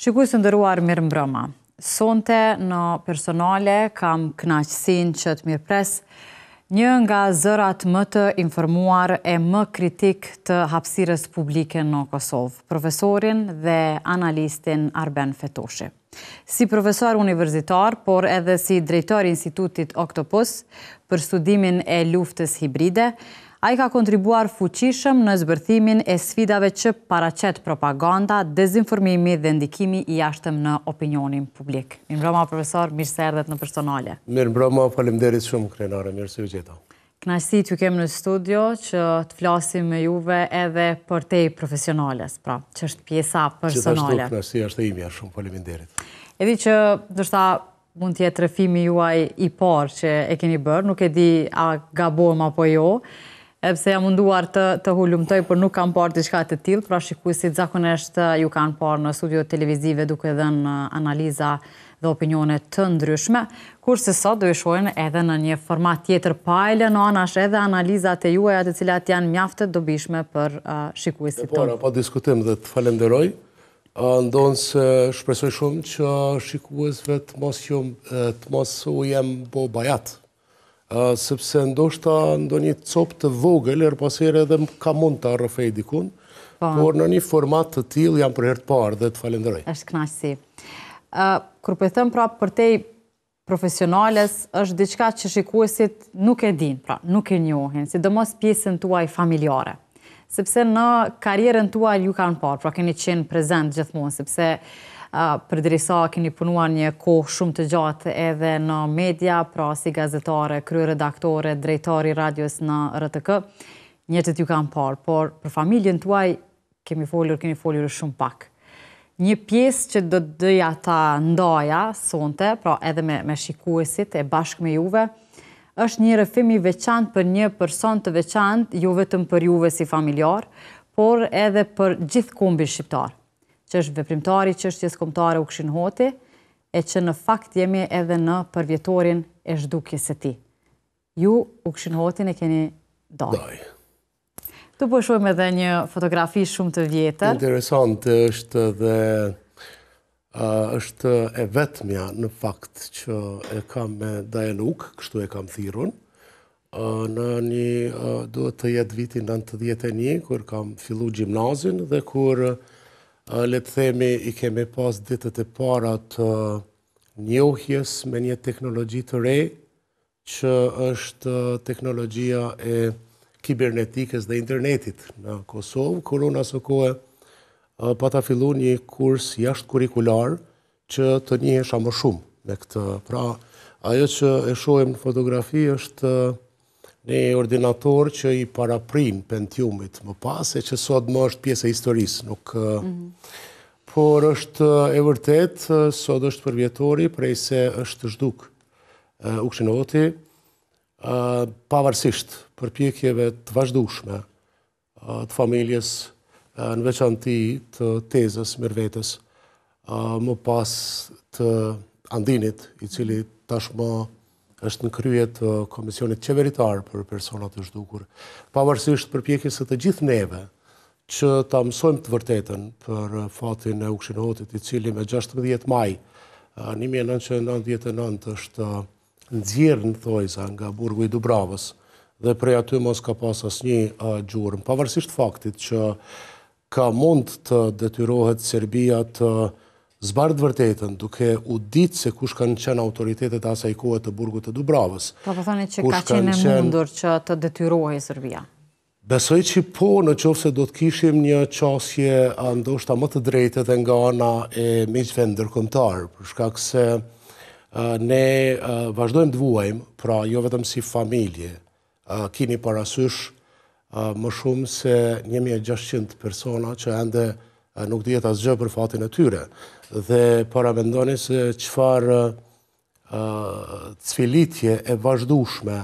Shikues të nderuar, mirëmbrëma. Sonte në personale kam kënaqësinë që të mirëpres një nga zërat më të informuar e më kritik të hapësirës publike në Kosovë, profesorin dhe analistin Arben Fetoshi. Si profesor universitar, por edhe si drejtori i Institutit Oktopus për studimin e luftës hibride, ai ka kontribuar fuqishëm në zbërthimin e sfidave që paraqet propaganda, dezinformimi dhe ndikimi i jashtëm në opinionin publik. Mirëmbrëma, profesor, mirë se erdhët në personale. Mirëmbrëma, faleminderit shumë krenare, mirë se u gjeta. Kënaqësi t'ju kem në studio që të flasim me juve edhe për te profesionales, pra, që është pjesa personale. Gjithashtu kënaqësia është e imja, shumë faleminderit. Edhi që ndoshta mund t'jetë rrëfimi juaj i parë që e keni bërë, nuk e di a gabojmë apo jo, pse jam munduar të hulumtoj, por nuk kam parë diçka të tillë, pra shikuesit zakonisht ju kanë parë në studio televizive duke dhënë analiza dhe opinione të ndryshme, kurse sot do i shohin edhe në një format tjetër pajle në anash edhe analizat e juaja të cilat janë mjaft të dobishme për shikuesit tonë. Po diskutim dhe të falenderoj, ndonë se shpresoj shumë që shikuesve të mos u jem bo bajat. Sepse ndoshta ndonjë copë të vogël, pasere edhe ka mund të arrëfej dikun, por në një format të tillë jam për herë të parë dhe të falenderoj. Është kënaqësi. Kur po them pra për te profesionales, është diçka që shikuesit nuk e din, pra nuk e njohin, sidomos pjesën tuaj familjare. Sepse në karrierën tuaj ju kanë parë, pra keni qenë prezent gjithmonë, sepse përderisa keni punuar një kohë shumë të gjatë edhe në media, pra si gazetare, kryeredaktore, drejtori radios në RTK, njerëzit ju kanë parë, por për familjen tuaj keni folur shumë pak. Një pjesë që do doja ta ndaja sonte, pra edhe me shikuesit e bashkë me juve, është një rrëfim i veçantë për një person të veçantë, jo vetëm për juve si familjar, por edhe për gjithë kombin shqiptar, që është veprimtari çështjes kombëtare Ukshin Hoti, e që në fakt jemi edhe në përvjetorin e zhdukjes së tij. Ju Ukshin Hotin e keni daj. Tu po shohim edhe një fotografi shumë të vjetër. Interesante është dhe është e vetmja në fakt që e kam me Dajanuk, kështu e kam thirrur, në një duhet të jetë viti 91, kur kam fillu gjimnazin dhe kur le të themi i kemi pas ditët e para të njohjes me një teknologji të re, që është teknologjia e kibernetikës dhe internetit në Kosovë, kur unë aso kohë pata fillu një kurs jashtë kurikular që të njihesha më shumë me këtë. Pra, ajo që e shohim në fotografi është një ordinator që i paraprin Pentiumit më pas, e që sot më është pjesë e historisë, nuk... Por është e vërtet, sot është përvjetori, prej se është zhduk Ukshin Hoti, pavarësisht përpjekjeve të vazhdueshme të familjes, në veçanti të tezës mirëvetes, më pas të Andinit, i cili tashmë është në krye të Komisionit Qeveritar për personat të zhdukur. Pavarësisht përpjekjes së të gjithë neve që ta mësojmë të vërtetën për fatin e Ukshin Hotit, i cili me 16 maj 1999 është nxjerrë në thojza nga burgu i Dubravës dhe prej aty mos ka pas asnjë gjurmë. Pavarësisht faktit që ka mund të detyrohet Serbia të zbardë vërtetën, duke u ditë se kush kanë qenë autoritetet asaj kohe të burgut të Dubravës. Po thoni që ka qenë mundur që të detyrohej Serbia? Besoj që po, në qoftë se do të kishim një qasje ndoshta më të drejtë dhe nga ana e miqve ndërkombëtar, për shkak se ne vazhdojmë të vuajmë, pra jo vetëm si familje, keni parasysh më shumë se 1600 persona që ende nuk dihet asgjë për fatin e tyre. Dhe paramendoni se çfarë cvilitje e vazhdueshme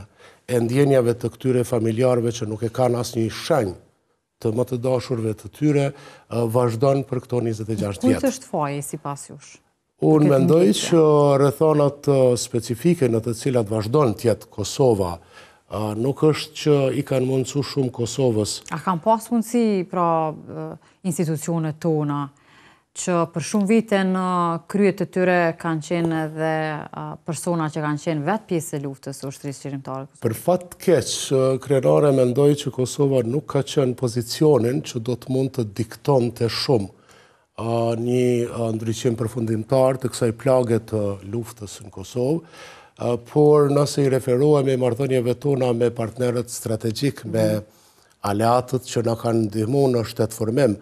e ndjenjave të këtyre familjarëve që nuk e kanë asnjë shenjë të më të dashurve të tyre, vazhdon për këto 26 vjet. Kujt është faji sipas jush? Unë mendoj që rrethonat specifike në të cilat vazhdon të jetë Kosova, nuk është që i kanë mundësu shumë Kosovës. A kanë pas mundësi pra institucionet tona që për shumë vite në kryet të tyre kanë qenë edhe persona që kanë qenë vetë pjesë e luftës së ushtrisë qeverimtare. Për fat keq, krenare mendoj që Kosova nuk ka qenë pozicionin që do të mund të diktonte shumë një ndryqim përfundimtar të kësaj plage të luftës në Kosovë, por nëse i referohemi marrëdhënieve tona me partnerët strategjik, me aleatët që na kanë ndihmuar në shtetformim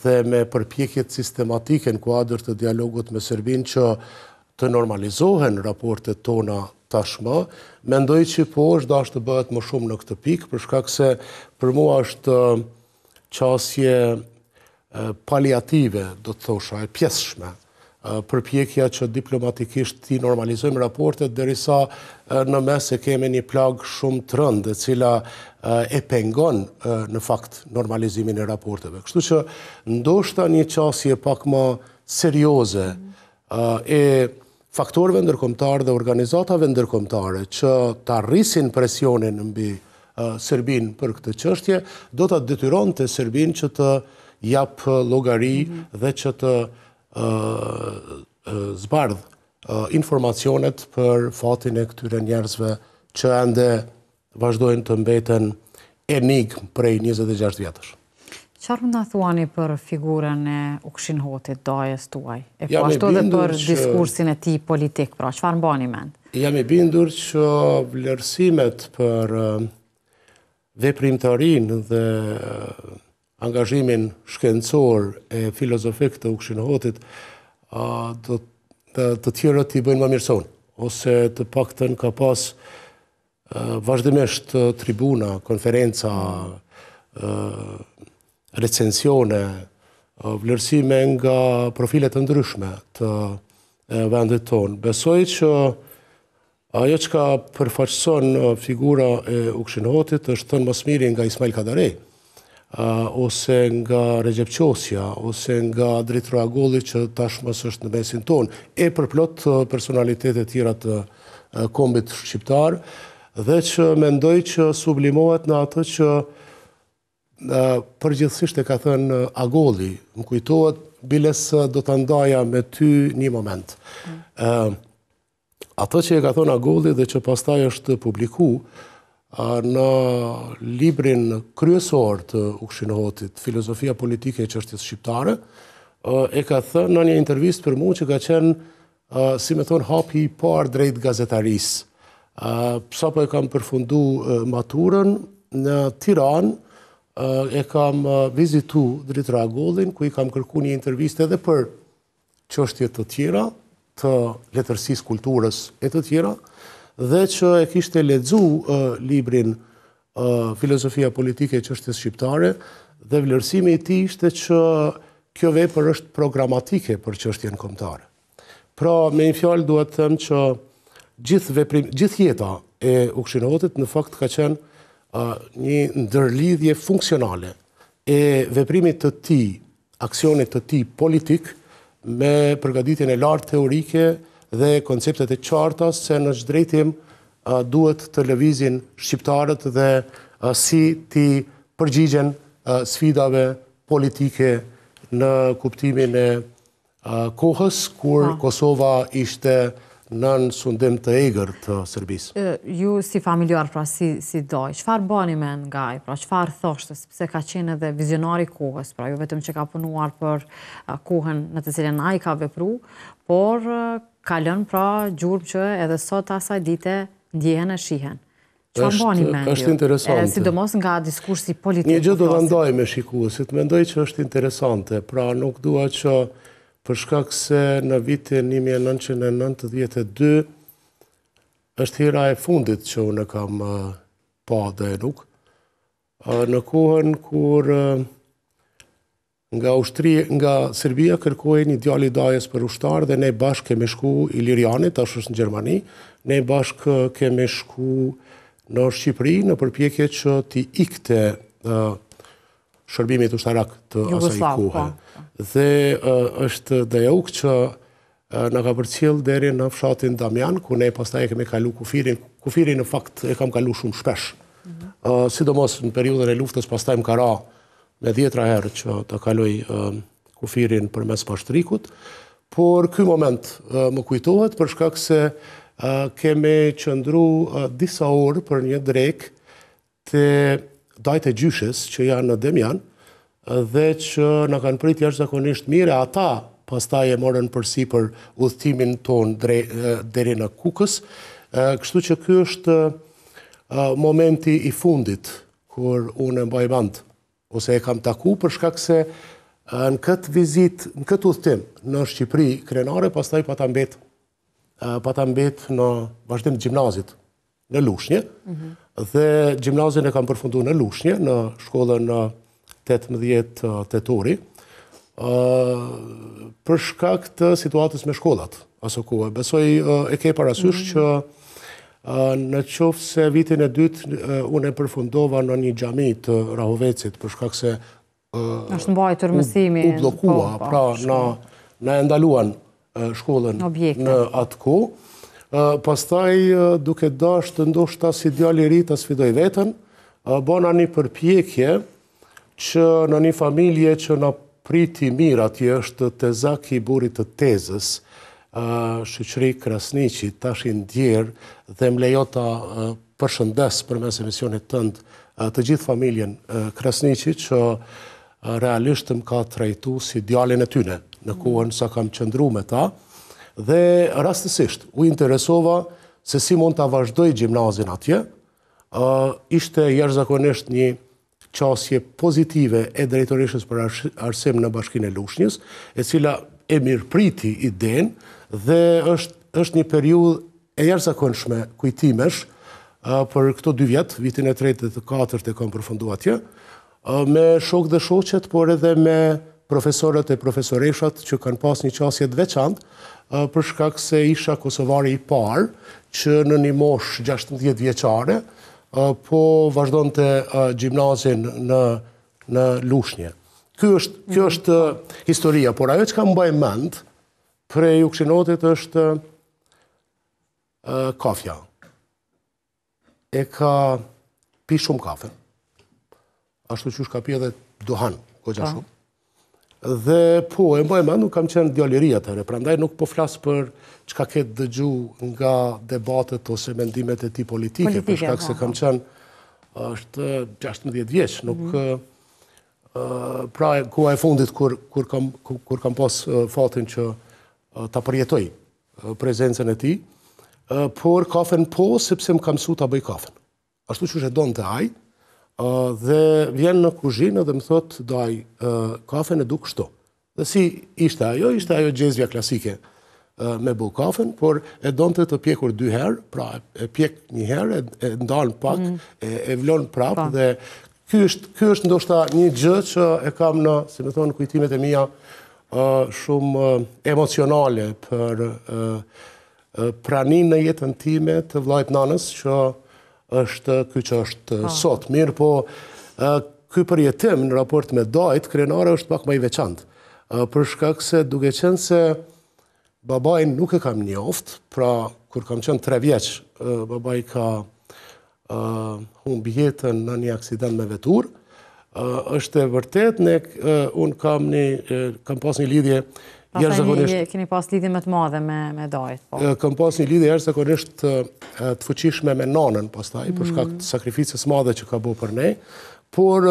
dhe me përpjekjet sistematike në kuadër të dialogut me Serbinë që të normalizohen raportet tona tashmë, mendoj që po është dashur të bëhet më shumë në këtë pikë, për shkak se për mua është qasje paliative, do të thosha, e pjesshme, përpjekja që diplomatikisht ti normalizojmë raportet derisa në mes e kemi një plagë shumë të rëndë, e cila e pengon në fakt normalizimin e raporteve. Kështu që ndoshta një qasje pak më serioze e faktorëve ndërkombëtar dhe organizatave ndërkombëtare që ta rrisin presionin mbi Serbinë për këtë çështje, do ta detyronte Serbinë që të jap llogari dhe që të zbardh informacionet për fatin e këtyre njerëzve që ende vazhdojnë të mbeten enigmë prej 26 vjetësh. Çfarë mund ta thuani për figurën e Ukshin Hotit, dajes tuaj? E po ashtu edhe për diskursin e tij politik, pra çfarë mbani mend? Jam i bindur që vlerësimet për veprimtarinë dhe angazhimin shkencor e filozofik të Ukshin Hotit të tjerët i bëjnë më mirëson, ose të paktën ka pas vazhdimisht tribuna, konferenca, recensione, vlerësime nga profilet të ndryshme të vendit tonë. Besoj që ajo që ka përfaqëson figura e Ukshin Hotit është thënë më së miri nga Ismail Kadarej, ose nga Recep Qosja, ose nga Dritra Agolli që tashmës është në mesin tonë, e përplot personalitetet tjera të kombit shqiptar, dhe që mendoj që sublimohet në atë që përgjithsisht e ka thënë Agolli, më kujtohet biles do të ndaja me ty një moment. Atë që e ka thënë Agolli dhe që pastaj është publiku në librin kryesor të Ukshin Hotit, Filozofia politike e çështjes shqiptare, e ka thënë në një intervistë për mua që ka qenë, si me thonë, hapi i parë drejt gazetarisë. Sapo e kam përfundu maturën në Tiranë, e kam vizitu Dritra Agollin, ku i kam kërku një intervistë edhe për çështje të tjera, të letërsisë, kulturës e të tjera, dhe që e kishte lexu librin Filozofia politike e çështjes shqiptare, dhe vlerësimi i tij ishte që kjo vepër është programatike për çështjen kombëtare. Pra, me një fjalë duhet të them që gjithë jeta e Ukshin Hotit në fakt ka qenë një ndërlidhje funksionale e veprimit të tij, aksionit të tij politik me përgatitjen e lartë teorike dhe konceptet e qarta se në çdo drejtim duhet të lëvizin shqiptarët dhe si ti përgjigjen sfidave politike në kuptimin e kohës kur Kosova ishte nën sundim të egër të Serbisë. Ju si familjar, pra si doj, çfarë bani mend nga ai, pra çfarë thoshte, sepse ka qenë edhe vizionari kohës, pra jo vetëm që ka punuar për kohën në të cilën ai ka vepruar, por ka lënë pra gjurmë që edhe sot asaj dite ndjehen e shihen. Çfarë bani mend? Është interesante. Sidomos nga diskursi politik. Një gjë do ta ndaj me shikuesit, mendoj që është interesante, pra nuk dua që për shkak se në vitin 1992 është hera e fundit që unë kam pa dhe nuk. Në kohën kur nga Serbia kërkoi një djalë i dajes për ushtar dhe ne bashkë kemi shku Ilirianit, tash është në Gjermani, ne bashkë kemi shku në Shqipëri në përpjekje që t'i ikte shërbimit ushtarak të asaj kohe. Dhe është Dajauk që na ka përcjell deri në fshatin Damjan, ku ne pastaj e kemi kalu kufirin. Kufirin në fakt e kam kalu shumë shpesh. Sidomos në periudhën e luftës pastaj më ka ra me 10 herë që ta kaloj kufirin përmes pashtrikut, por ky moment më kujtohet për shkak se kemi qëndru disa orë për një drek të dajt e gjyshes që janë në Demjan dhe që në kanë prit jashtëzakonisht mire, ata pastaj e morën përsi për udhëtimin ton deri në Kukës, kështu që ky është momenti i fundit kur unë e mbaj mend ose e kam taku për shkak se në këtë vizit, në këtë udhëtim në Shqipëri krenare, pastaj pa ta mbet në vazhdim të gjimnazit në Lushnjë, dhe gjimnazin e kam përfundu në Lushnjë, në shkollën 18 tetori, për shkak të situatës me shkollat aso kohë. Besoj e ke parasysh që në qoftë se vitin e dytë unë e përfundova në një xhami të Rahovecit për shkak se është mbajtur mësimi. U bllokua, pra na e ndaluan shkollën në atë kohë. Pastaj duke dashur ndoshta si djalë i ri ta sfidoj veten, bona një përpjekje që në një familje që na priti mirë, atje është Tezaki, burri të Tezës, shoqëri Krasniqi, tash i ndjer dhe më lejo ta përshëndes përmes emisionit tënd të gjithë familjen Krasniqi që realisht më ka trajtu si djalin e tyne në kohën sa kam qëndru me ta, dhe rastësisht u interesova se si mund ta vazhdoj gjimnazin atje. Ishte jashtëzakonisht një qasje pozitive e drejtoreshës për arsim në Bashkinë e Lushnjës, e cila e mirëpriti idenë dhe është një periudhë e jashtëzakonshme kujtimesh për këto 2 vjet, vitin e 3 dhe të 4 e kam përfundu atje, me shok dhe shoqet, por edhe me profesorët e profesoreshat që kanë pas një qasje të veçantë, për shkak se isha kosovari i parë që në një moshë 16 vjeçare po vazhdon të gjimnazin në Lushnjë. Kjo është historia, por ajo që ka mbaj mend prej Ukshinotit është kafja. E ka pi shumë kafe, ashtu që ka pi edhe duhan, goxha shumë. Dhe po, e mbaj mend, nuk kam qenë djalëri atëherë, prandaj nuk po flas për çka ke dëgju nga debatet ose mendimet e tij politike, për shkak se kam qenë është 16 vjeç, nuk pra koha e fundit kur kam pas fatin që ta përjetoj prezencën e tij, por kafen po, sepse më ka mësuar ta bëj kafen. Ashtu që e donte ai, dhe vjen në kuzhinë dhe më thot, daj, kafen e du kështu. Dhe si ishte ajo gjezvja klasike me bu kafen, por e donte të pjekur 2 herë, pra e pjek 1 herë, e ndalën pak, e vlon prap, dhe ky është ndoshta një gjë që e kam në, si me thonë, kujtimet e mia shumë emocionale për pranin në jetën time të vllajt nanës që është ky që është sot. Mirë po, ky përjetim në raport me dajt, krenare është pak më i veçantë. Për shkak se duke qenë se babajn nuk e kam njoft, pra kur kam qenë 3 vjeç, babaj ka humbi jetën në një aksident me vetur. Është e vërtet, unë kam pas një lidhje jashtëzakonisht. Keni pas lidhje më të madhe me dajt, po. Kam pas një lidhje jashtëzakonisht të fuqishme me nanën pastaj, për shkak të sakrificës madhe që ka bërë për ne, por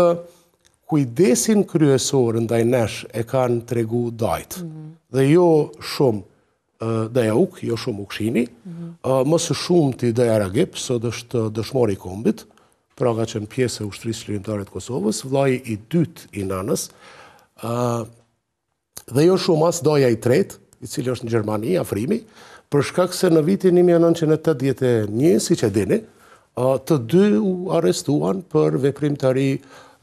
kujdesin kryesor ndaj nesh e kanë tregu dajt. Dhe jo shumë Dajauk, jo shumë Ukshini, më së shumti Daja Ragip, sot është dëshmori i kombit, pra ka qenë pjesë e ushtrisë lirimtare të Kosovës, vllai i dytë i nanës, dhe jo shumë as Daja i tretë, i cili është në Gjermani, afrimi, për shkak se në vitin 1981, siç e dini, të dy u arrestuan për veprimtari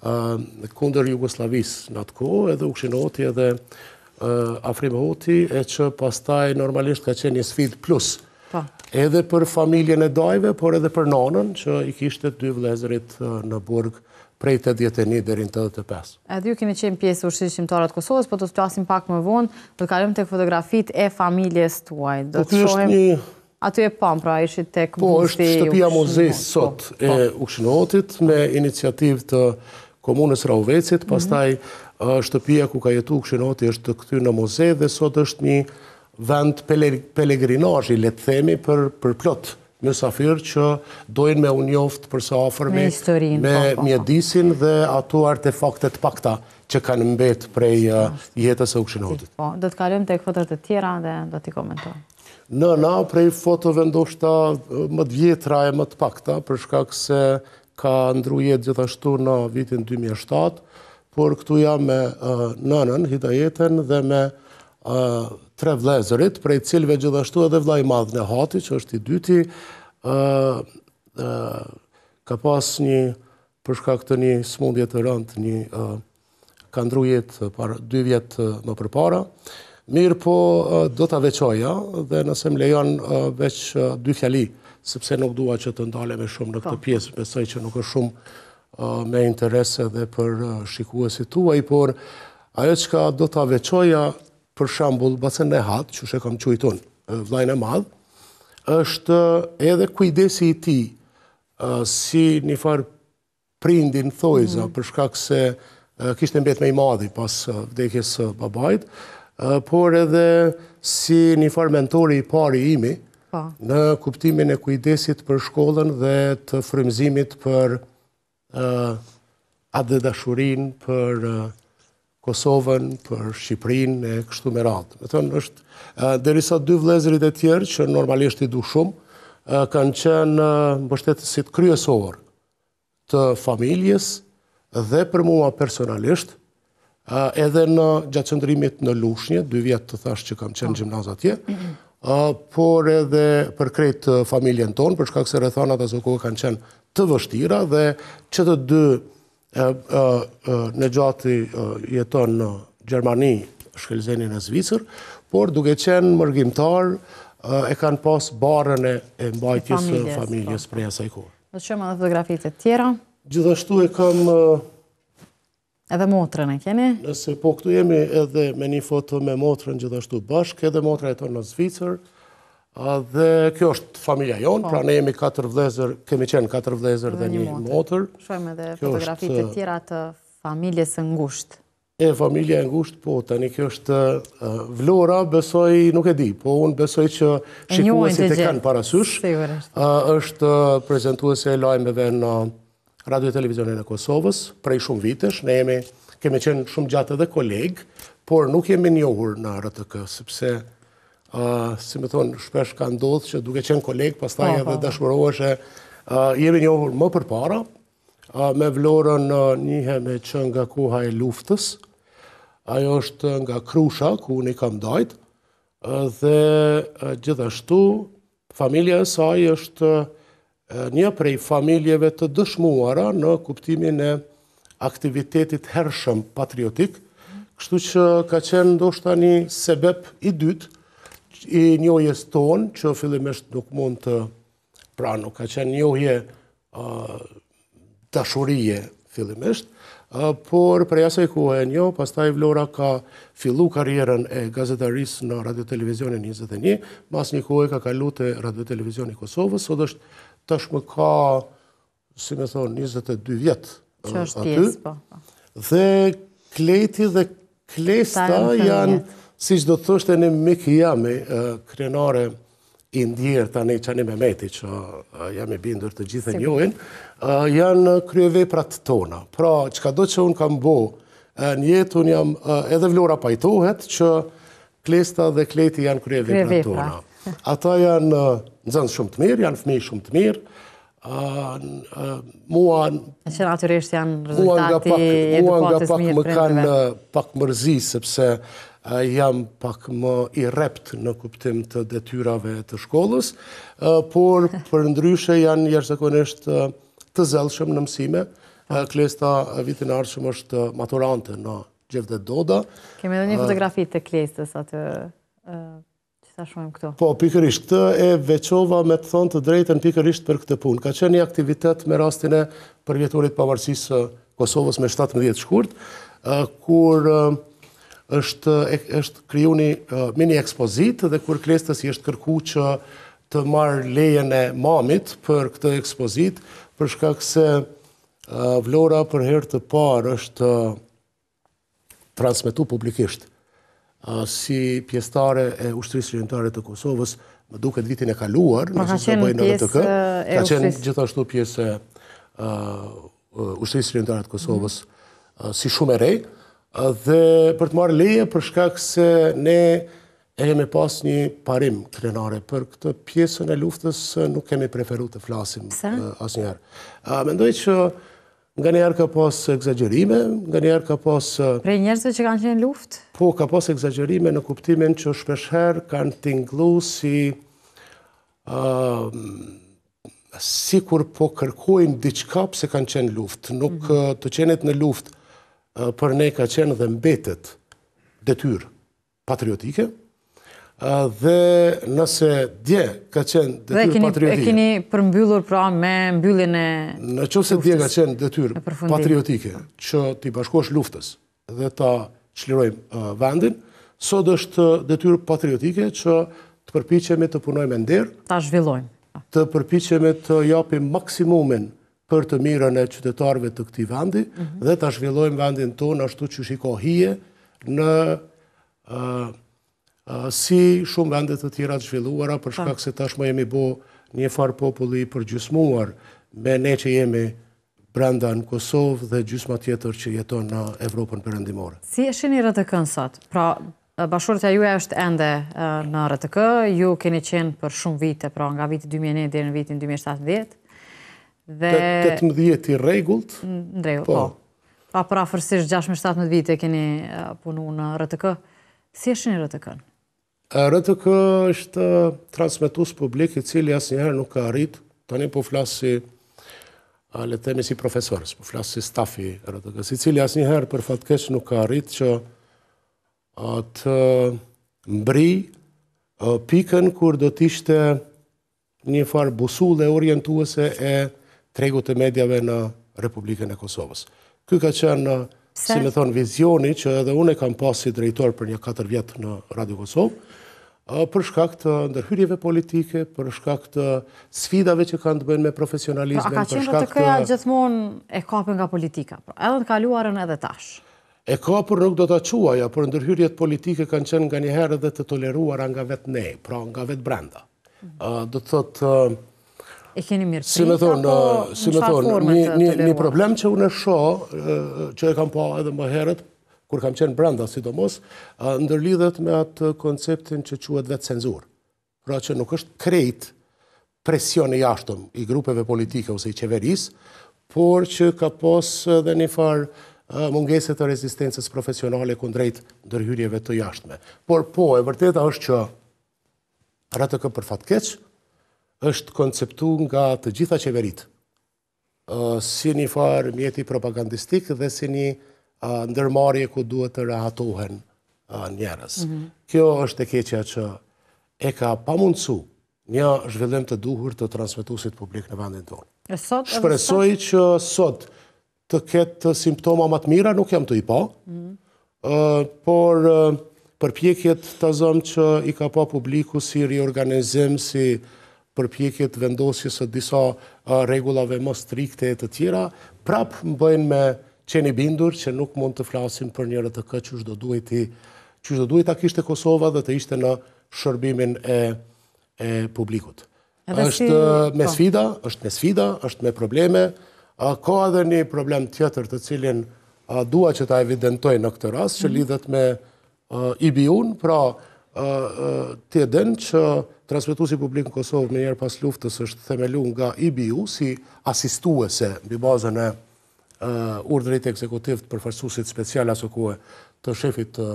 kundër Jugosllavisë në atë kohë, edhe Ukshinoti edhe Afrimi Hoti, e që pastaj normalisht ka qenë një sfidë plus. Edhe për familjen e dajve, por edhe për nanën, që i kishte 2 vëllezërit në burg prej 81 deri në 85. Edhe ju keni qenë pjesë Ushtrisë Shqiptare të Kosovës, po do të flasim pak më vonë, do të kalojmë tek fotografitë e familjes tuaj. Do të shohim aty e pam, pra ishit tek Po, është shtëpia muzej sot e Ukshinotit me iniciativë të komunës Rahovecit, pastaj shtëpia ku ka jetu Këshinoti është këty në muze dhe sot është një vend pelegrinazhi, le të themi, për plot mysafir që dojnë me unjoft për së afër me mjedisin dhe ato artefaktet pakta që kanë mbet prej jetës së Këshinotit. Do të kalojmë tek fotot e tjera dhe do t'i komentojmë. Na prej fotove ndoshta më të vjetra e më të pakta, për shkak se ka ndru jetë gjithashtu në vitin 2007, por këtu jam me nënën, Hidajeten, dhe me 3 vlezërit, prej cilëve gjithashtu edhe vllai i madh Nehati, që është i dyti, ka pas për shkak të një smundje të rëndë, ka ndru jetë 2 vjetë më përpara. Mirë po do t'a veçoja dhe nëse më lejon veç 2 fjali, sepse nuk dua që të ndaleme shumë në këtë pjesë, besoj që nuk është shumë me interese dhe për shikuesit tuaj, por ajo që do t'a veçoja, për shembull Basen Nehat, që she kam quajtun, vllajën e madh, është edhe kujdesi i tij si një farë prindin thojza, për shkak se kishte mbet më i madhi pas vdekjes së babait, por edhe si një farë mentori i pari imi në kuptimin e kujdesit për shkollën dhe të frymëzimit për atë dashurin për Kosovën, për Shqipërinë e kështu me radhë. Me thënë është derisa 2 vëllezërit e tjerë që normalisht i du shumë, kanë qenë mbështetësit kryesor të familjes dhe për mua personalisht, edhe në gjatë qëndrimit në Lushnjë, 2 vjetë të thash që kam qenë gjimnaz atje, por edhe për krejt familjen tonë, për shkak se rrethanat aso kohë kanë qenë të vështira dhe që të 2 Nexhati jeton në Gjermani, Shkelzenin e Zvicër, por duke qenë mërgjimtar, e kanë pas barën e mbajtjes së familjes prej asaj kohë. Do të shohim edhe fotografitë e tjera. Gjithashtu e kam edhe motrën e keni? Nëse po këtu jemi edhe me një foto me motrën gjithashtu bashkë, edhe motra jeton në Zvicër, dhe kjo është familja jonë, pra ne jemi 4 vëllezër, kemi qenë 4 vëllezër dhe një motër. Shohim edhe fotografitë e tjera të familjes së ngushtë. Familja e ngushtë, po, tani kjo është Vlora, besoj, nuk e di, po unë besoj që shikuesit e kanë parasysh, është prezantuese e lajmeve në Radio e Televizionin e Kosovës, prej shumë vitesh, ne kemi qenë shumë gjatë edhe kolegë, por nuk jemi njohur në RTK, sepse, si me thonë, shpesh ka ndodhë që duke qenë kolegë, pastaj edhe dashuroheshe, jemi njohur më përpara, me Vlorën njihemi që nga koha e luftës, ajo është nga Krusha, ku unë i kam dajt, dhe gjithashtu, familja e saj është një prej familjeve të dëshmuara në kuptimin e aktivitetit hershëm patriotik, kështu që ka qenë ndoshta një sebeb i dytë i njohjes tonë, që fillimisht nuk mund të nuk ka qenë njohje dashurie fillimisht, por prej asaj kohe e njoh, pastaj Vlora ka fillu karrierën e gazetarisë në Radio Televizionin 21, mas një kohë ka kalu te Radio Televizioni Kosovës, sot është tashmë ka, si me thonë, 22 vjetë aty. Dhe Kleti dhe Klesta janë, si që do të thoshte një mikë jami, krenare i ndjerë tani Qani Mehmeti, që jam i bindur të gjithë e njohin, janë kryeveprat tona. Pra, qka do që unë kam bo, në jetë unë jam, edhe Vlora pajtohet, që Klesta dhe Kleti janë kryeveprat tona. Ata janë nxënës shumë të mirë, janë fëmijë shumë të mirë. Mua që natyrisht janë rezultati edukatës mirë. Mua nga pak më kanë pak mërzi, sepse jam pak më i rept në kuptim të detyrave të shkollës, por për ndryshe janë jashtëzakonisht të zellshëm në mësime. Klesta vitin e ardhshëm është maturante në Gjevdet Doda. Kemi edhe një fotografi të Klestës atë. Ta shohim këtu. Po, pikërisht, këtë e veçova me të thonë të drejtën pikërisht për këtë punë. Ka qenë një aktivitet me rastin e përvjetorit pavarësisë Kosovës me 17 shkurt, kur është kriju një mini ekspozit dhe kur Klestës i është kërku që të marrë lejen e mamit për këtë ekspozit, për shkak se Vlora për herë të parë është transmetu publikisht si pjesëtare e ushtrisë ligjënore të Kosovës, më duket vitin e kaluar, ka qenë pjesë ka qenë gjithashtu pjesë e ushtrisë ligjënore të Kosovës si shumë e re, dhe për të marrë leje për shkak se ne e kemi pas një parim krenare për këtë pjesën e luftës, nuk kemi preferu të flasim asnjëherë. Mendoj që nga njerë ka pas egzagjerime, nga njerë ka pas... Prej njerëzve që kanë qenë luft? Po, ka pas egzagjerime në kuptimin që shpeshherë kanë tinglu si kur po kërkojnë diçka pse kanë qenë luft. Nuk të qenet në luft për ne ka qenë dhe mbetet detyrë patriotike, dhe nëse dje ka qenë detyrë patriotike... E keni përmbyllur pra me mbylljen e... Në qoftë se dje ka qenë detyrë patriotike që t'i bashkosh luftës dhe ta çlirojmë vendin, sot është detyrë patriotike që të përpiqemi të punojmë nder, ta zhvillojmë. Të përpiqemi të japim maksimumin për të mirën e qytetarëve të këtij vendi dhe ta zhvillojmë vendin tonë ashtu siç i ka hije në si shumë vendet të tjera të zhvilluara, për shkak se tashmë jemi bo një farë populli i përgjysmuar me ne që jemi brenda në Kosovë dhe gjysma tjetër që jeton në Evropën perëndimore. Si e shihni RTK-n sot? Pra, bashkëortja juaj është ende në RTK, ju keni qenë për shumë vite, pra nga viti 2001 deri në vitin 2017. Dhe 18 i rregullt. Në rregull, po. Pra për afërsisht 16-17 vite keni punu në RTK. Si e shihni RTK-n? RTK është transmetues publik i cili asnjëherë nuk ka arrit, tani po flas si le të themi si profesor, po flas si stafi i RTK-s, i cili asnjëherë për fatkeq nuk ka arrit që të mbri pikën kur do të ishte një farë busulle orientuese e tregut të medjave në Republikën e Kosovës. Ky ka qenë, si me thonë, vizioni që edhe unë e kam pas si drejtor për një 4 vjet në Radio Kosovë, për shkak të ndërhyrjeve politike, për shkak të sfidave që kanë të bëjnë me profesionalizmin, për shkak të... A ka qenë RTK-ja gjithmonë e kapur nga politika, edhe në kaluarën edhe tash? E kapur nuk do ta quaja, por ndërhyrjet politike kanë qenë nganjëherë edhe të toleruara nga vetë ne, pra nga vetë brenda. Do të thotë... E keni mirë si me thonë, një problem që unë e shoh, që e kam pa edhe më herët, kur kam qenë brenda sidomos, ndërlidhet me atë konceptin që quhet vetë cenzurë. Pra që nuk është krejt presion i jashtëm i grupeve politike ose i qeverisë, por që ka pas edhe një farë mungesë të rezistencës profesionale kundrejt ndërhyrjeve të jashtme. Por po, e vërteta është që RTK për fatkeq është konceptu nga të gjitha qeverit, si një farë mjeti propagandistik dhe si një ndërmarrje ku duhet të rahatohen njerëz. Kjo është e keqja që e ka pamundsu një zhvillim të duhur të transmetuesit publik në vendin tonë. Shpresoj që sot të ketë simptoma më të mira, nuk jam të i pa, por përpjekjet të zëm që i ka pa publiku si riorganizim, si përpjekjet vendosjes së disa rregullave më strikte e të tjera, prap më bëjnë me qeni bindur që nuk mund të flasim për një RTK që do duhet ta kishte Kosova dhe të ishte në shërbimin e publikut. Është me sfida, është me probleme, ka edhe një problem tjetër të cilin dua që ta evidentoj në këtë rast, që lidhet me IBU-n, pra të edhen që transmetuesi publik në Kosovë me njerë pas luftës është themelu nga IBU si asistuese mbi bazën e urdhrit ekzekutiv të përfaqësuesit special asë kohë të shefit të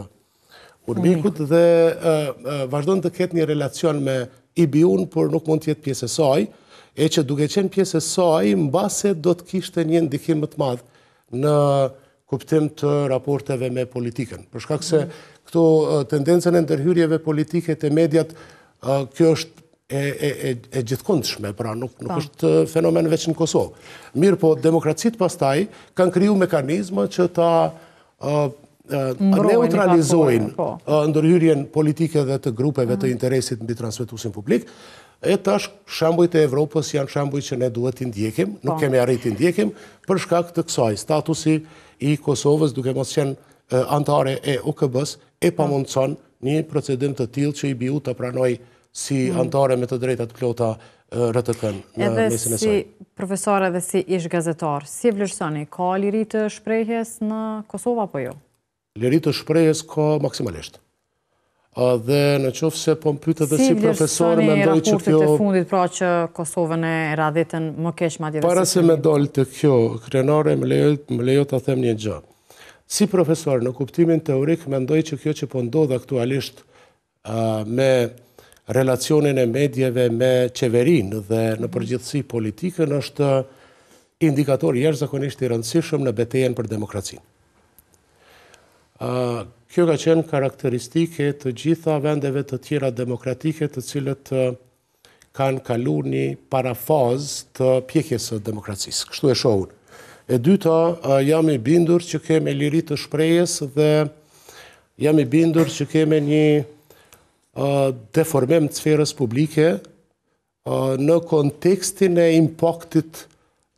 Urbikut dhe vazhdon të ketë një relacion me IBU-n, por nuk mund të jetë pjesë e saj, e që duke qenë pjesë e saj, mbase do të kishte një ndikim më të madh në kuptim të raporteve me politikën. Për shkak se këto tendencën e ndërhyrjeve politike të mediat, kjo është e gjithkundshme, pra nuk është fenomen veç në Kosovë. Mirë po, demokracitë pastaj kanë kriju mekanizma që ta neutralizojnë ndërhyrjen politike dhe të grupeve të interesit mbi transmetuesin publik. E tash shembujt e Evropës janë shembuj që ne duhet t'i ndjekim, nuk kemi arrit t'i ndjekim, për shkak të kësaj statusi i Kosovës duke mos qenë antare e OKB-s e pamundson një procedim të tillë që IBU të pranoj si antare me të drejta të plota RTK-n në mesin e saj. Edhe si profesor edhe si ish gazetar, si vlerësoni, ka liri të shprehjes në Kosovë apo jo? Liri të shprehjes ka maksimalisht. Dhe në qoftë se po më pyet edhe si profesor, mendoj që kjo... Si vlerësoni raportet e fundit pra që Kosovën e radhitën më keq madje para se me dol të kjo, krenare më lejo të them një gjë. Si profesor, në kuptimin teorik, mendoj që kjo që po ndodh aktualisht me relacionin e medjeve me qeverinë dhe në përgjithësi politikën është indikator jashtëzakonisht i rëndësishëm në betejën për demokracinë. Kjo ka qenë karakteristike të gjitha vendeve të tjera demokratike të cilët kanë kaluar një parafazë të pjekjes së demokracisë. Kështu e shohun. E dyta, jam i bindur që keme liri të shprehjes dhe jam i bindur që keme një deformim të sferës publike në kontekstin e impaktit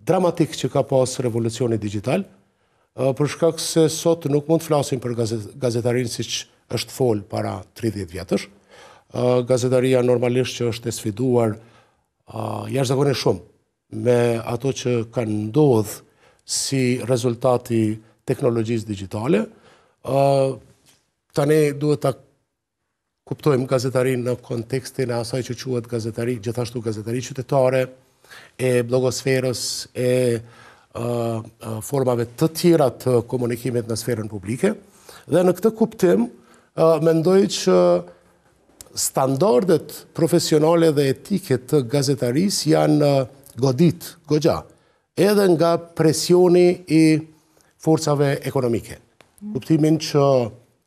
dramatik që ka pas revolucioni digital, për shkak se sot nuk mund të flasim për gazetarinë siç është fol para 30 vjetësh. Gazetaria normalisht që është e sfiduar jashtëzakonisht shumë me ato që kanë ndodhur si rezultati teknologjisë digjitale. Tani duhet ta kuptojmë gazetarinë në kontekstin e asaj që quhet gazetari, gjithashtu gazetari qytetare, e blogosferës, e formave të tjera të komunikimit në sferën publike. Dhe në këtë kuptim, mendoj që standardet profesionale dhe etike të gazetarisë janë godit, goxha, edhe nga presioni i forcave ekonomike. Kuptimin që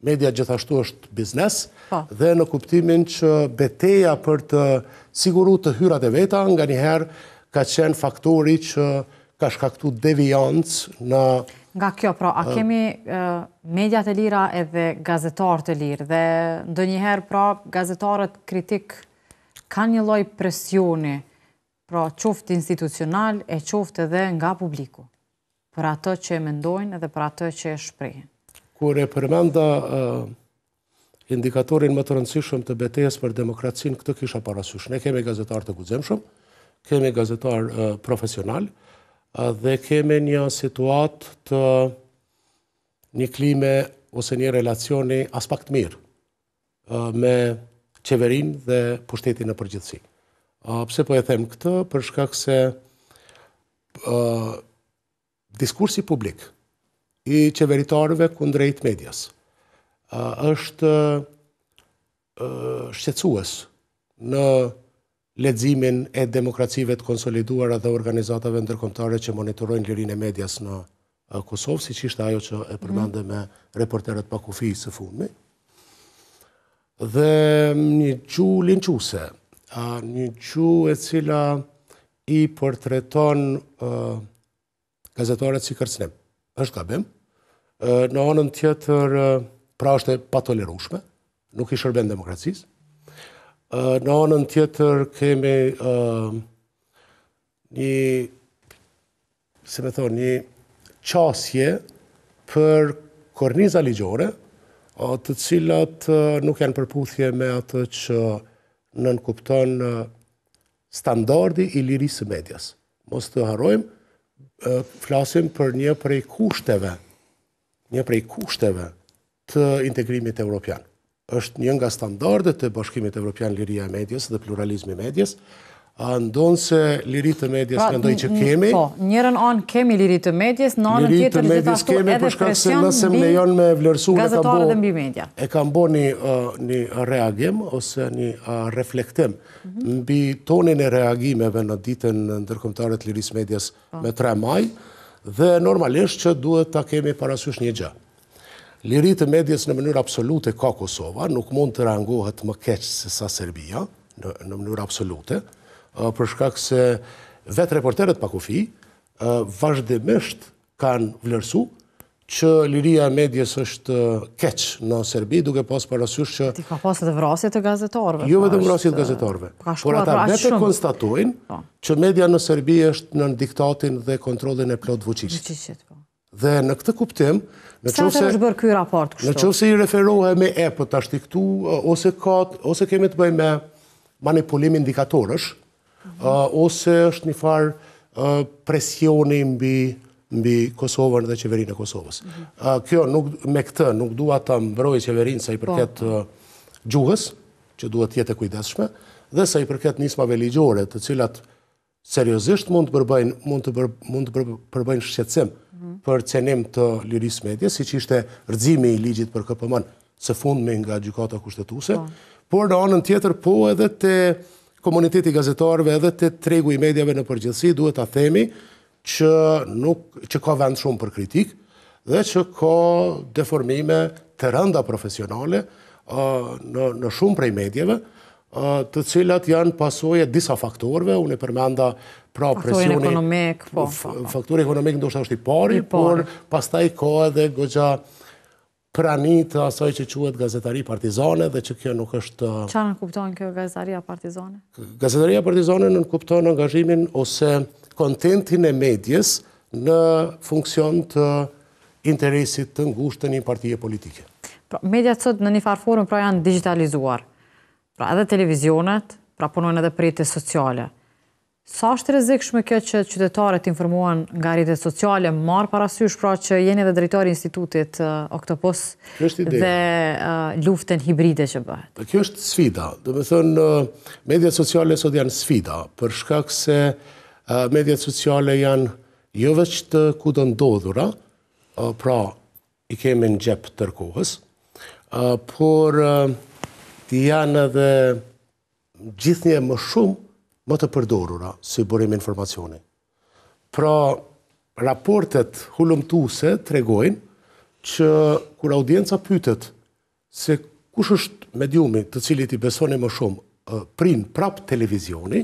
media gjithashtu është biznes, dhe në kuptimin që beteja për të siguru të hyrat e veta nga njëherë ka qenë faktori që ka shkaktu deviancë në... Nga kjo, pra, a kemi mediat e lira edhe gazetarët e lirë, dhe ndonjëherë, pra, gazetarët kritik kanë një lloj presioni, pra, qoftë institucional e qoftë edhe nga publiku, për ato që e mendojnë edhe për ato që e shprehin. Kur e përmenda indikatorin më të rëndësishëm të betejës për demokracinë, këtë kisha parasysh. Ne kemi gazetar të guximshëm, kemi gazetar profesional, dhe kemi një situatë të një klime ose një relacioni as pak të mirë me qeverinë dhe pushtetin në përgjithësi. Pse po e them këtë? Për shkak se diskursi publik i qeveritarëve kundrejt medias është shqetësues në leximin e demokracive të konsoliduara dhe organizatave ndërkombëtare që monitorojnë lirinë e medias në Kosovë, siç ishte ajo që e përmendëm me reporterët pa kufi së fundmi. Dhe një gjuhë linçuese, një gjuhë e cila i portreton gazetarët si kërcënim. Është gabim. Në anën tjetër, pra është e patolerueshme, nuk i shërben demokracisë. Në anën tjetër kemi një qasje për korniza ligjore, të cilat nuk janë përputhje me atë që nënkupton standardi i lirisë së medias. Mos të harrojmë, flasim për një prej kushteve të integrimit evropian. Është një nga standardet e Bashkimit Evropian liria e medias dhe pluralizmi i medias. Ndonë se liri të medjes mendoj që kemi. Po, njërën anë kemi liri të medjes, në anën tjetër gjithashtu edhe presion gazetarët dhe mbi media. E kam bo një reagim ose një reflektim mbi tonin e reagimeve në ditën ndërkombëtare të lirisë medjes me 3 maj, dhe normalisht që duhet ta kemi parasysh një gjë. Liri të medjes në mënyrë absolute ka Kosova, nuk mund të rangohet më keq se sa Serbia, në mënyrë absolute, për shkak se vetë reporterët pa kufi vazhdimisht kanë vlerësu që liria e medjes është keq në Serbi, duke pas parasysh që... Ti ka pas edhe vrasje të gazetarëve. Jo vetëm vrasje të gazetarëve, por ata vetë konstatojnë që media në Serbi është në diktatin dhe kontrollin e plot Vučićit. Dhe në këtë kuptim, Sa të është bërë ky raport kështu? Në qoftë se I referohet me epët ashtu këtu, ose kemi të bëjmë me manipulim indikatorësh, ose është një farë presioni mbi Kosovën dhe qeverinë e Kosovës. Kjo me këtë nuk dua ta mbroj qeverinë sa I përket gjuhës, që duhet të jetë e kujdesshme, dhe sa I përket nismave ligjore, të cilat seriozisht mund të përbëjnë shqetësim për cenim të lirisë medjes, siç ishte rrëzimi I ligjit për KPM-n së fundmi nga gjykata kushtetuese, por në anën tjetër po edhe te komuniteti gazetarëve edhe te tregu I mediave në përgjithësi duhet ta themi që ka vend shumë për kritik dhe që ka deformime të rënda profesionale në shumë prej medjeve, të cilat janë pasojë disa faktorëve, unë përmenda faktorin ekonomik, faktori ekonomik ndoshta është I pari, por pastaj ka edhe goxha prani të asaj që quhet gazetari partizane dhe që kjo nuk është. Çfarë nënkupton kjo gazetaria partizane? Gazetaria partizane nënkupton angazhimin ose kontentin e medjes në funksion të interesit të ngushtë të një partie politike. Mediat sot në një farë formë pra janë digitalizuar. Pra edhe televizionet, pra punojnë edhe për rrjetet sociale. Sa është rrezikshme kjo që qytetarët informohen nga rrjetet sociale, marr parasysh pra që jeni edhe drejtori I Institutit Oktopus dhe luftën hibride që bëhet? Kjo është sfida. Do të thënë, mediat sociale sot janë sfida, për shkak se mediat sociale janë jo vetëm të kudo ndodhura, pra I kemi në xhep tërkohës, por janë edhe gjithnjë më shumë më të përdorura si burim informacioni. Pra, raportet hulumtuese tregojnë që kur audienca pyetet se kush është mediumi të cilit I besoni më shumë, prin prap televizioni,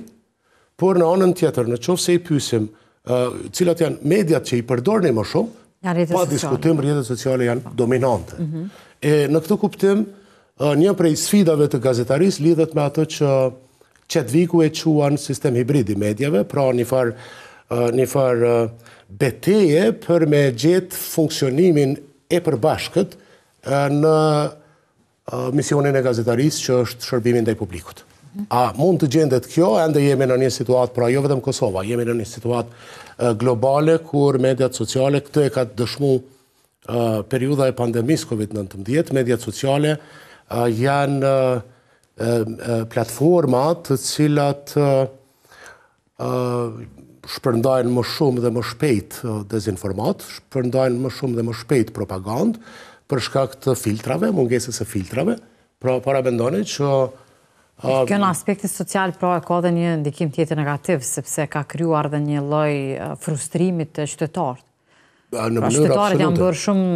por në anën tjetër, në qoftë se I pyesim cilat janë mediat që I përdorni më shumë, pa diskutim rrjetet sociale janë dominante. Në këtë kuptim, një prej sfidave të gazetarisë lidhet me ato që Qetviku e quan sistem hibrid I medjave, pra një farë beteje për me gjetë funksionimin e përbashkët në misionin e gazetarisë që është shërbimin ndaj publikut. A mund të gjendet kjo, ende jemi në një situatë, pra jo vetëm Kosova, jemi në një situatë globale kur mediat sociale, këtë e ka dëshmu periudha e pandemisë COVID-19, mediat sociale janë platforma të cilat shpërndajnë më shumë dhe më shpejt dezinformat, shpërndajnë më shumë dhe më shpejt propagandë për shkak të filtrave, mungesës e filtrave, pra para mendoni që kjo në aspektin social pra ka dhe një ndikim tjetër negativ, sepse ka krijuar dhe një lloj frustrimit të qytetarët. Pra qytetarët janë bërë shumë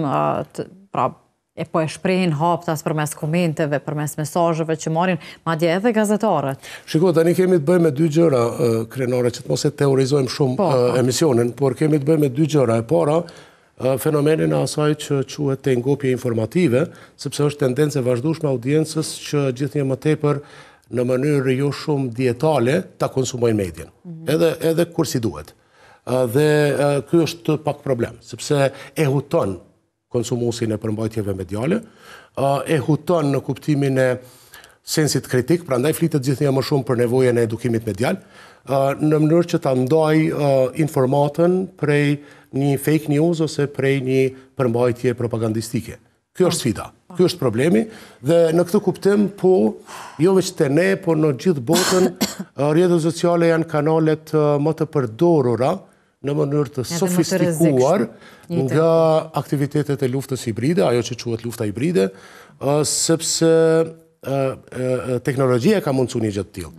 po e shprehin haptas përmes komenteve, përmes mesazheve që marrin, madje edhe gazetarët. Shiko, tani kemi të bëjmë me dy gjëra krenore, që të mos e teorizojmë shumë emisionin, por kemi të bëjmë me dy gjëra. E para, fenomenin e asaj që quhet tengopje informative, sepse është tendencë e vazhdueshme audiencës që gjithnjë më tepër në mënyrë jo shumë dietale ta konsumojnë medien. Edhe kur si duhet. Dhe ky është pak problem, sepse e huton konsumuesin e përmbajtjeve mediale, e huton në kuptimin e sensit kritik, prandaj flitet gjithnjë më shumë për nevojën e edukimit medial, në mënyrë që ta ndaj informatën prej një fake news ose prej një përmbajtje propagandistike. Kjo është sfida, kjo është problemi, dhe në këtë kuptim, po, jo veç te ne, por në gjithë botën, rrjetet sociale janë kanalet më të përdorura në mënyrë të sofistikuar nga aktivitetet e luftës hibride, ajo që quhet lufta hibride, sepse teknologjia ka mundësu një gjë të tillë.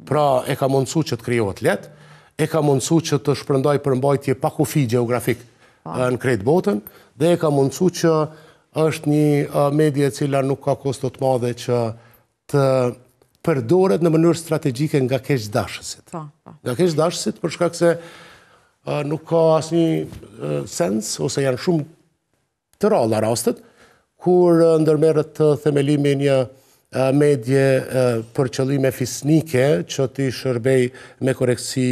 Pra, e ka mundësu që të krijohet lehtë, e ka mundësu që të shpërndaj përmbajtje pa kufi gjeografik në krejt botën, dhe e ka mundësu që është një medie e cila nuk ka kosto të madhe që të përdoret në mënyrë strategjike nga keqdashësit. Nga keqdashësit për shkak se nuk ka asnjë sens, ose janë shumë të ralla rastet, kur ndërmerret themelimi një medje për qëllime fisnike që t'i shërbej me korektësi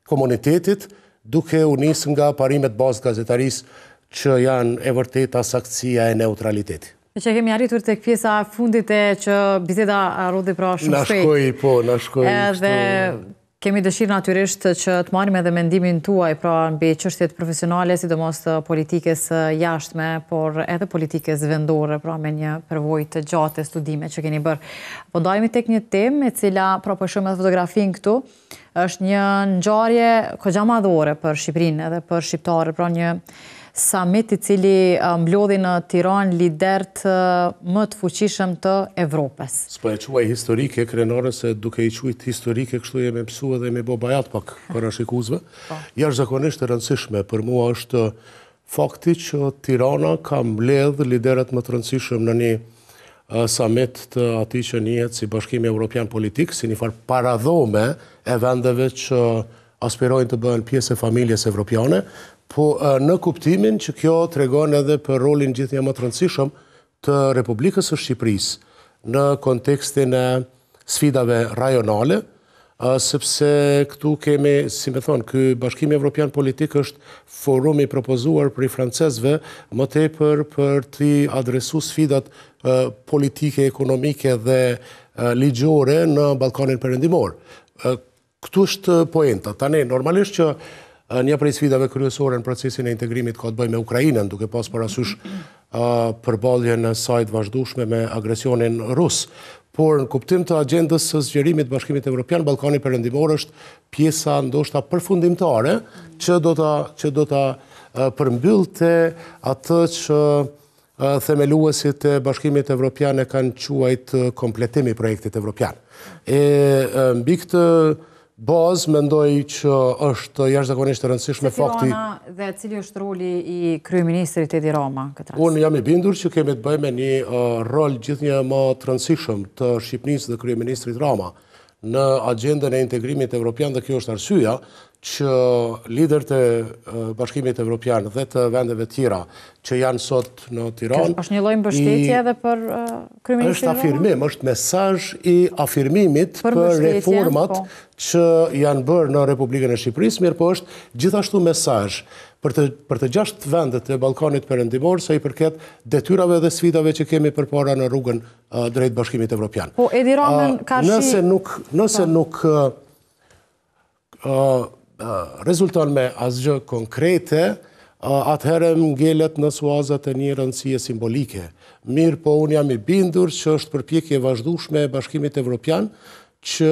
komunitetit duke u nisë nga parimet bazë gazetarisë që janë e vërteta saktësia e neutraliteti. Që kemi arritur tek pjesa e fundit e që biseda rodhi pra shumë shpejt. Na shkoj. Edhe kemi dëshirë natyrisht që të marrim edhe mendimin tuaj pra mbi çështjet profesionale, sidomos të politikës jashtme, por edhe politikës vendore, pra me një përvojë të gjatë studime që keni bërë. Po ndajemi tek një temë e cila pra po shohim edhe fotografinë këtu, është një ngjarje kogja madhore për Shqipërinë edhe për shqiptarët, pra një summit i cili mblodhi në Tiranë liderët më të fuqishëm të Evropës. S'po e quaj historike, krenore, se duke i quajt historike, kështu jemi mësua dhe jemi bo bajat pak parashikuesve. Jashtëzakonisht e rëndësishme për mua është fakti që Tirana ka mbledh liderët më të rëndësishëm në një summit të atij që njihet si Bashkimi Evropian Politik, si një farë paradhome e vendeve që aspirojnë të bëhen pjesë e familjes evropiane, po në kuptimin që kjo tregon edhe për rolin gjithnjë më të rëndësishëm të Republikës së Shqipërisë në kontekstin e sfidave rajonale, sepse këtu kemi, si me thonë, ky Bashkimi Evropian Politik është forumi propozuar për i francezëve më tepër për t'i adresu sfidat politike, ekonomike dhe ligjore në Ballkanin Perëndimor. Këtu është poenta. Tani, normalisht që një prej sfidave kryesore në procesin e integrimit ka të bëjë me Ukrainën, duke pas parasysh përballjen e saj të vazhdueshme me agresionin rus. Por në kuptim të agjendës së zgjerimit të Bashkimit Evropian, Ballkani Perëndimor është pjesa ndoshta përfundimtare që do ta përmbyllte atë që themeluesit e Bashkimit Evropian e kanë quajtur kompletimi i projektit evropian. Mbi këtë bazë mendoj që është jashtëzakonisht e rëndësishme fakti. Dhe cili është roli i kryeministrit Edi Rama këtë rast? Unë jam i bindur që kemi të bëjmë një rol gjithnjë më të rëndësishëm të Shqipërisë dhe kryeministrit Rama në agjendën e integrimit evropian, dhe kjo është arsyeja që liderët e Bashkimit Evropian dhe të vendeve tjera që janë sot në Tiranë. Është një lloj mbështetje edhe për kryeministrin? Është afirmim, është mesazh i afirmimit për reformat që janë bërë në Republikën e Shqipërisë, mirë po është gjithashtu mesazh për të 6 vendet e Ballkanit Perëndimor sa i përket detyrave dhe sfidave që kemi përpara në rrugën drejt Bashkimit Evropian. Po Edi Ramën ka Nëse nuk rezulton me asgjë konkrete, atëherë ngjelet në suazat e një rëndësie simbolike. Mirë po unë jam i bindur që është përpjekje vazhdueshme e Bashkimit Evropian që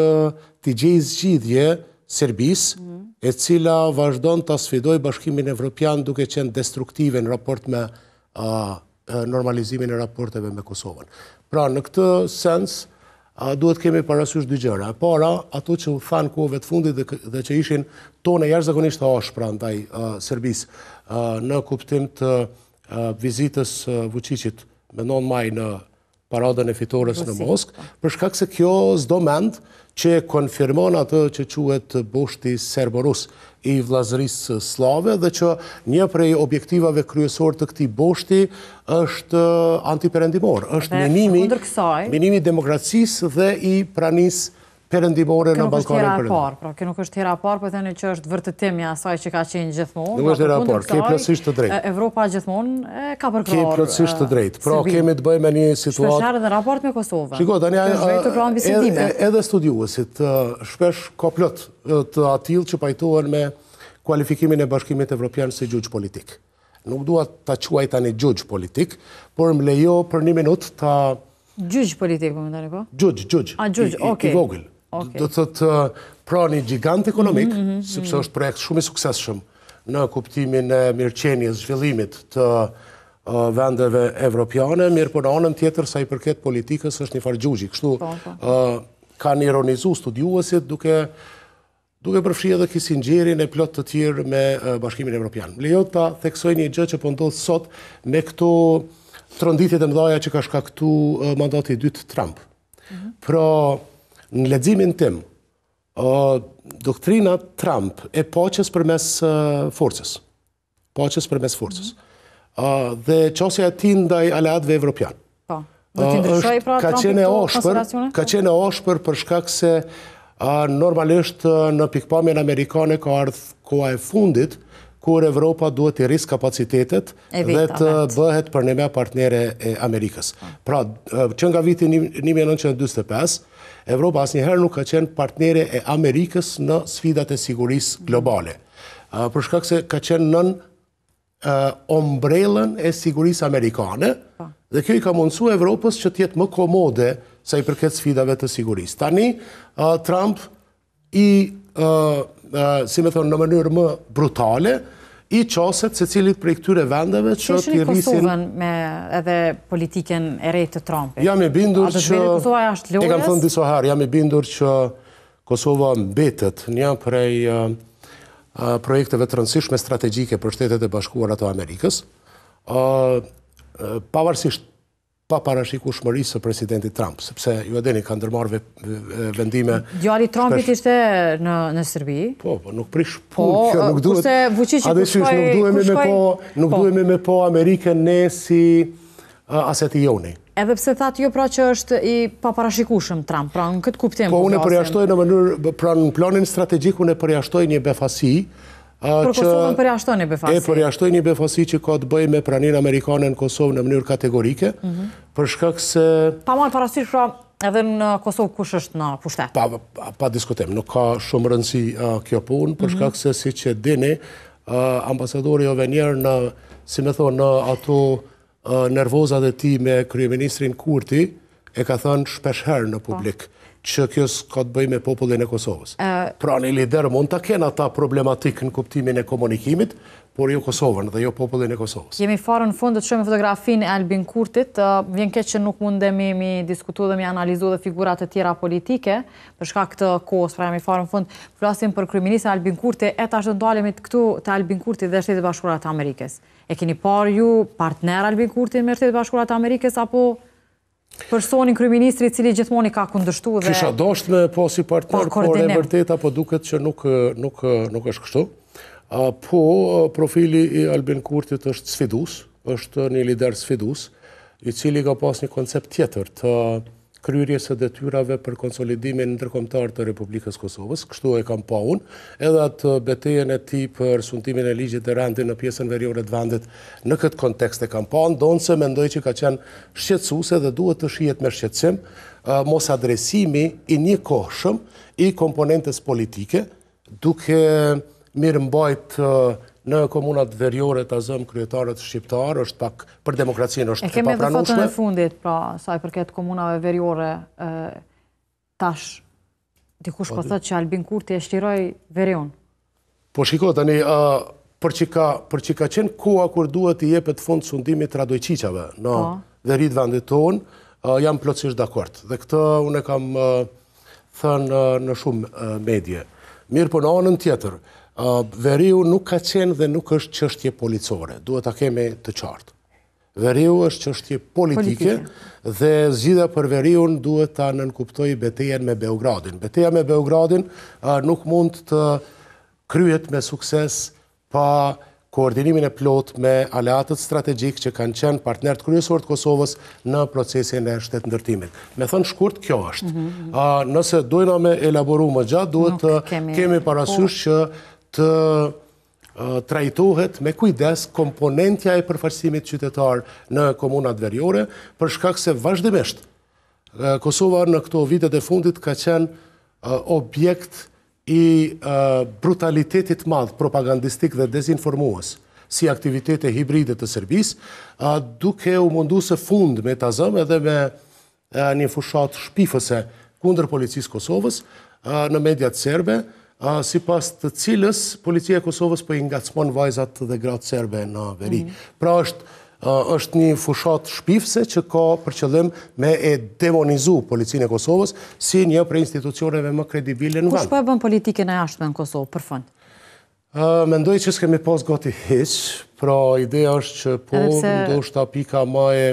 t'i gjejë zgjidhje Serbisë, e cila vazhdon të sfidoj Bashkimin Evropian duke qenë destruktive në raport me normalizimin e raporteve me Kosovën. Pra, në këtë sens, duhet kemi parasysh dy gjëra. E para, ato që u thanë kohëve të fundit dhe që ishin tone jashtëzakonisht të ashpra ndaj Serbisë në kuptim të vizitës Vučićit me 9 maj në paradën e fitores në Moskë, për shkak se kjo s'do mend që konfirmon atë që quhet boshti serbo-rus i vllazërisë slave dhe që një prej objektivave kryesor të këtij boshti është antiperëndimor, është minimi i demokracisë dhe i pranisë perëndimore në Ballkanin Perëndimor. Kjo nuk është hera e parë, po thënë që është vërtetimi asaj që ka qenë gjithmonë. Nuk është hera e parë, ke plotësisht të drejtë. Evropa gjithmonë ka përkrahur. Ke plotësisht të drejtë. Pra kemi të bëjmë me një situatë. Shpesh edhe raport me Kosovën. Shiko, tani edhe studiuesit shpesh ka plot të atill që pajtohen me kualifikimin e Bashkimit Evropian si gjyq politik. Nuk dua ta quaj tani gjyq politik, por më lejo për një minutë ta gjyq politik, po mendoni po? Gjyq. I vogël. Do të thotë pra një gjigant ekonomik, sepse është projekt shumë i suksesshëm në kuptimin e mirëqenies, zhvillimit të vendeve evropiane, mirë po në anën tjetër sa i përket politikës është një farë gjugji. Kështu kanë ironizu studiuesit duke përfshi edhe Kissingerin e plot të tjerë me Bashkimin Evropian. Lejo ta theksoj një gjë që po ndodh sot me këto tronditjet e mëdha që ka shkaktuar mandati i dytë Trump. Pra, në leximin tim, doktrina Trump e paqes përmes forcës. Paqes përmes forcës. Dhe qasja e tij ndaj aleatëve evropian. Po. Do t'i ndryshoj pra Trumpi këto konsideracione? Ka qenë ashpër për shkak se Normalisht në pikpamjen amerikane ka ardhur koha e fundit, kur Evropa duhet të rrisë kapacitetet dhe të bëhet për një me partnere e Amerikës. Pra, që nga viti 1945, Evropa asnjëherë nuk ka qenë partnere e Amerikës në sfidat e sigurisë globale. Për shkak se ka qenë nën ombrellën e sigurisë amerikane, dhe kjo i ka mundësu Evropës që t'jetë më komode sa i përket sfidave të sigurisë. Tani, Trump si me thonë në mënyrë më brutale, i qaset se cilit prej këtyre vendeve që t'i rrisin... Kosovën me edhe politiken e rejtë të Trumpit? Jam i bindur që... Kosova është lojës? E kam thënë disa herë, jam i bindur që Kosova mbetet një prej projekteve të rëndësishme strategjike për Shtetet e Bashkuara të Amerikës, pavarësisht pa parashikueshmërisë së presidentit Trump, sepse ju e dini ka ndërmarrë vendime... Djali Trumpit ishte në Serbi? Po, nuk prish punë, kjo nuk duhet... Nuk duhemi me po Amerikën ne si asetijoni. Edhe pse thatë jo pra që është i paparashikueshëm Trump, pra në këtë kuptim... Po, unë e përjashtoj në mënyrë, pra në planin strategjik, unë e përjashtoj një befasi, për Kosovën përjashtoj një befasi? E përjashtoj një befasi që ka të bëj me praninë amerikane në Kosovë në mënyrë kategorike, për shkak se... Pa marrë parasysh pra edhe në Kosovë kush është në pushtet? Pa diskutim, nuk ka shumë rëndësi kjo punë, për shkak se si që dini, ambasadori Ovenier në, si me thonë, në ato nervozat e ti me kryeministrin Kurti, e ka thënë shpeshherë në publik, që kjo s'ka të bëj me popullin e Kosovës. Pra një lider mund të kenë ata problematik në kuptimin e komunikimit, por jo Kosovën dhe jo popullin e Kosovës. Jemi farë në fund të shojmë fotografinë e Albin Kurtit, vjen keq që nuk mundemi mi diskutu dhe mi analizu dhe figurat të tjera politike, për shkak të kohës, pra jemi farë në fund, flasim për kryeministrin Albin Kurti, e tash do ndalemi këtu të Albin Kurti dhe Shtetet e Bashkuara të Amerikës. E keni parë ju partner Albin Kurti me Shtetet e Bashkuara të Amerikës, apo personin kryeministri i cili gjithmoni ka kundërshtu dhe... Kisha dasht me po si partner, por e vërteta po duket që nuk është kështu. Po, profili i Albin Kurtit është sfidus, është një lider sfidus, i cili ka pas një koncept tjetër të kryerjes së detyrave për konsolidimin ndërkombëtar të Republikës Kosovës, kështu e kam pa unë, edhe atë betejën e tij për sundimin e ligjit të rendit në pjesën veriore të vendit në këtë kontekst e kam pa, ndonse mendoj që ka qenë shqetësuese dhe duhet të shihet me shqetësim mos adresimi i njëkohshëm i komponentes politike, duke mirëmbajt në komunat veriore të azëm kryetarët shqiptar, është pak për demokracinë, është e papranueshme. E kemi dhe fotën e fundit, pra, sa i përket komunave veriore, tash, dikush po thëtë që Albin Kurti e shtriroi verion. Po shiko, tani, për që ka qenë koha kur duhet i jepet fund sundimit Radojqiqave në verit vendit tonë, jam plotësisht dakord. Dhe këtë unë e kam thënë në shumë medje. Mirë po në anën tjetër, veriu nuk ka qenë dhe nuk është çështje policore, duhet ta kemi të qartë. Veriu është çështje politike dhe zgjidhja për veriun duhet ta nënkuptoj betejën me Beogradin. Beteja me Beogradin nuk mund të kryhet me sukses pa koordinimin e plot me aleatët strategjik që kanë qenë partnerët kryesor të Kosovës në procesin e shtetëndërtimit. Me thënë shkurt, kjo është. Nëse dojna me elaboru më gjatë, duhet të kemi parasysh që të trajtohet me kujdes komponentja e përfaqësimit qytetar në komunat veriore, për shkak se vazhdimisht Kosova në këto vitet e fundit ka qenë objekt i brutalitetit madh propagandistik dhe dezinformues si aktivitete hibride të Serbisë, duke u mundu së fund me tazëm edhe me një fushat shpifëse kundër policisë Kosovës në mediat serbe, si pas të cilës policia e Kosovës po i ngacmon vajzat dhe gratë serbe në veri. Pra është një fushat shpifse që ka për qëllim me e demonizu policinë e Kosovës si një prej institucioneve më kredibile në vend. Kush po e bën politikën e jashtme në Kosovë, për fund? Mendoj që s'kemi pas gati hiç, pra ideja është që po ndoshta pika më e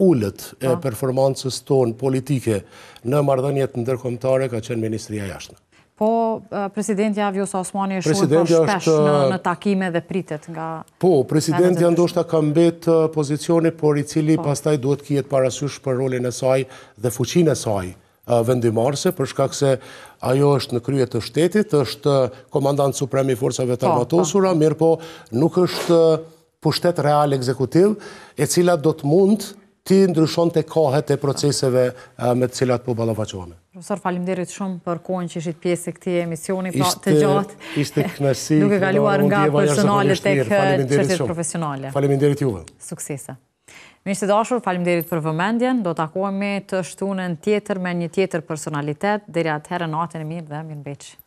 ullët e performancës tonë politike në marrëdhëniet ndërkombëtare ka qenë Ministria e Jashtme. Po, presidentja Vjosa Osmani është shumë shpesh në takime dhe pritet nga... Po, presidentja ndoshta ka mbet pozicioni, por i cili pastaj duhet kijet parasysh për rolin e saj dhe fuqinë e saj vendimarrëse, për shkak se ajo është në krye të shtetit, është komandant suprem i forcave të armatosura, mirë po nuk është pushtet real ekzekutiv, e cila do të mund ti ndryshon të kohet e proceseve me të cilat po ballafaqohemi. Profesor, faleminderit shumë për kohën që ishit pjesë e këtij emisioni, pra të gjatë. Ishte kënaqësi. Duke kaluar nga personale tek çështjet profesionale. Faleminderit juve. Suksese. Miq të dashur, faleminderit për vëmendjen. Do takohemi të shtunën tjetër me një tjetër personalitet. Deri atëherë natën e mirë dhe mirëmbëjtje.